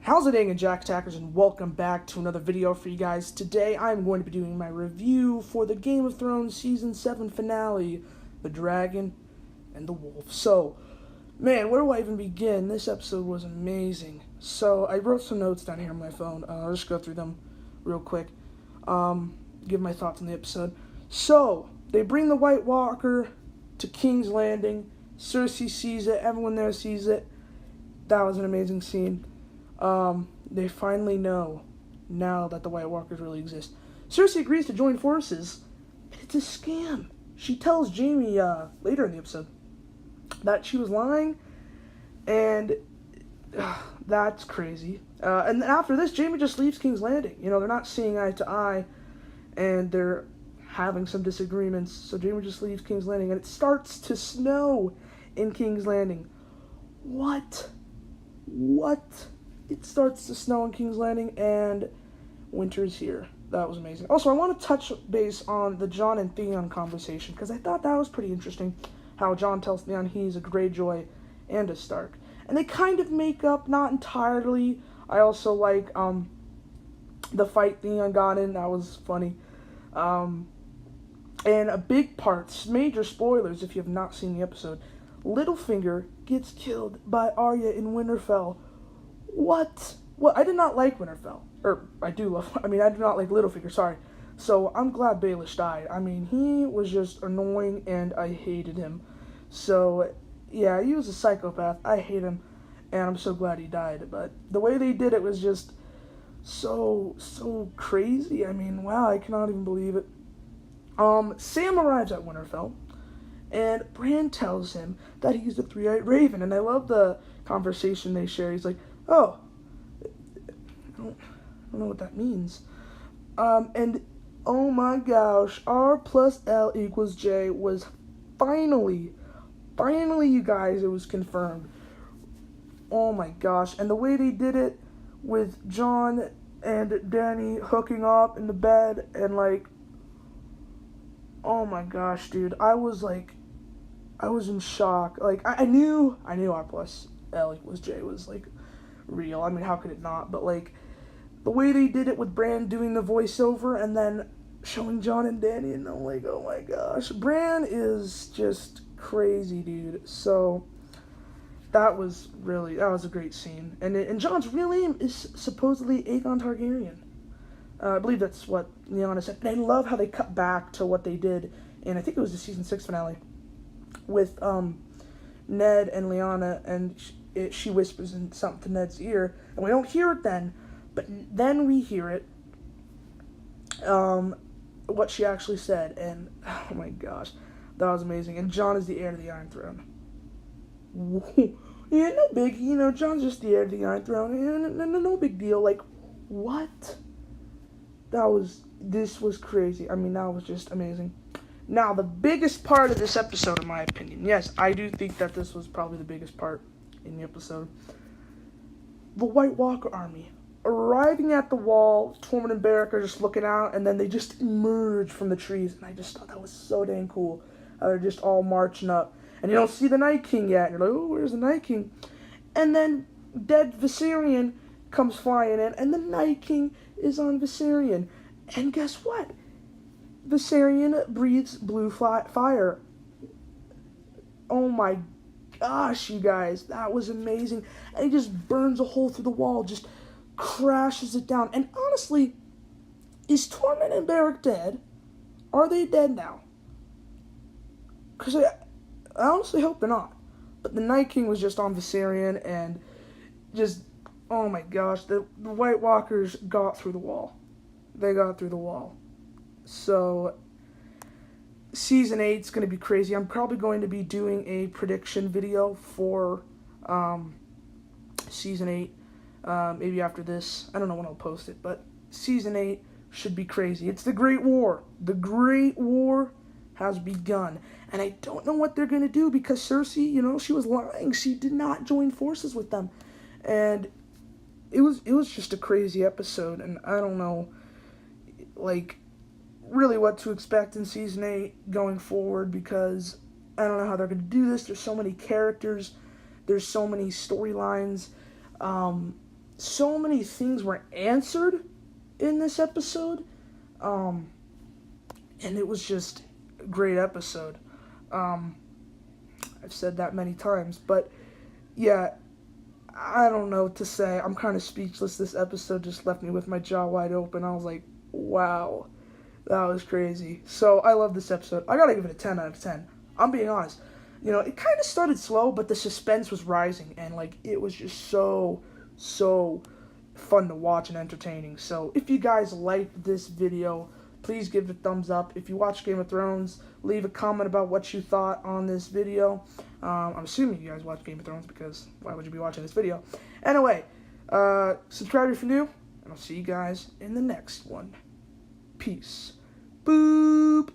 How's it going, Jack Attackers, and welcome back to another video for you guys. Today I'm going to be doing my review for the Game of Thrones Season 7 finale, The Dragon and the Wolf. So, man, where do I even begin? This episode was amazing. So, I wrote some notes down here on my phone. I'll just go through them real quick. Give my thoughts on the episode. So, they bring the White Walker to King's Landing. Cersei sees it. Everyone there sees it. That was an amazing scene. They finally know now that the White Walkers really exist. Cersei agrees to join forces, and it's a scam. She tells Jaime later in the episode that she was lying, and that's crazy. And then after this, Jaime just leaves King's Landing. You know, they're not seeing eye to eye, and they're having some disagreements, so Jaime just leaves King's Landing, and it starts to snow in King's Landing. What? It starts to snow in King's Landing, and winter's here. That was amazing. Also, I want to touch base on the Jon and Theon conversation, because I thought that was pretty interesting, how Jon tells Theon he's a Greyjoy and a Stark. And they kind of make up, not entirely. I also like the fight Theon got in. That was funny. And a big part, major spoilers if you have not seen the episode, Littlefinger gets killed by Arya in Winterfell. What? Well, I did not like Winterfell. I do not like Littlefinger, sorry. So, I'm glad Baelish died. I mean, he was just annoying, and I hated him. So, yeah, he was a psychopath. I hate him, and I'm so glad he died. But the way they did it was just so crazy. I mean, wow, I cannot even believe it. Sam arrives at Winterfell, and Bran tells him that he's the three-eyed raven, and I love the conversation they share. He's like, oh, I don't know what that means. And oh my gosh, R plus L equals J was finally, you guys, it was confirmed. Oh my gosh, and the way they did it with Jon and Dany hooking up in the bed, and like, oh my gosh, dude, I was in shock. Like, I knew R plus L equals J was, like, real. I mean, how could it not? But, like, the way they did it with Bran doing the voiceover and then showing Jon and Dany, and I'm like, oh my gosh. Bran is just crazy, dude. So, that was a great scene. And Jon's real name is supposedly Aegon Targaryen. I believe that's what Lyanna said. And I love how they cut back to what they did in, I think it was the Season 6 finale, with Ned and Lyanna, and she whispers in something to Ned's ear, and we don't hear it then, but then we hear it, what she actually said, and oh my gosh, that was amazing. And Jon is the heir to the Iron Throne. Yeah, no big, Jon's just the heir to the Iron Throne, no big deal. Like, what? This was crazy. I mean, that was just amazing. Now, the biggest part of this episode, in my opinion, yes, I do think that this was probably the biggest part in the episode. The White Walker army arriving at the wall, Tormund and Beric are just looking out, and then they just emerge from the trees, and I just thought that was so dang cool. They're just all marching up, and you don't see the Night King yet, and you're like, oh, where's the Night King? And then dead Viserion comes flying in, and the Night King is on Viserion, and guess what? Viserion breathes blue fire. Oh my gosh, you guys, that was amazing. And he just burns a hole through the wall, just crashes it down. And honestly, is Tormund and Beric dead? Are they dead now? Because I honestly hope they're not. But the Night King was just on Viserion, and just, oh my gosh, the White Walkers got through the wall. They got through the wall. So, Season 8 is going to be crazy. I'm probably going to be doing a prediction video for Season 8, maybe after this. I don't know when I'll post it, but Season 8 should be crazy. It's the Great War. The Great War has begun. And I don't know what they're going to do, because Cersei, she was lying. She did not join forces with them. And it was just a crazy episode, and I don't know, like, really what to expect in Season 8 going forward, because I don't know how they're going to do this. There's so many characters. There's so many storylines. so many things were answered in this episode. And it was just a great episode. I've said that many times, but yeah, I don't know what to say. I'm kind of speechless. This episode just left me with my jaw wide open. I was like, wow, that was crazy. So I love this episode. I gotta give it a 10 out of 10. I'm being honest. You know, it kind of started slow, but the suspense was rising, and like it was just so fun to watch and entertaining. So if you guys liked this video, please give it a thumbs up. If you watch Game of Thrones, leave a comment about what you thought on this video. I'm assuming you guys watch Game of Thrones, because why would you be watching this video? Anyway, subscribe if you're new, and I'll see you guys in the next one. Peace. Boop.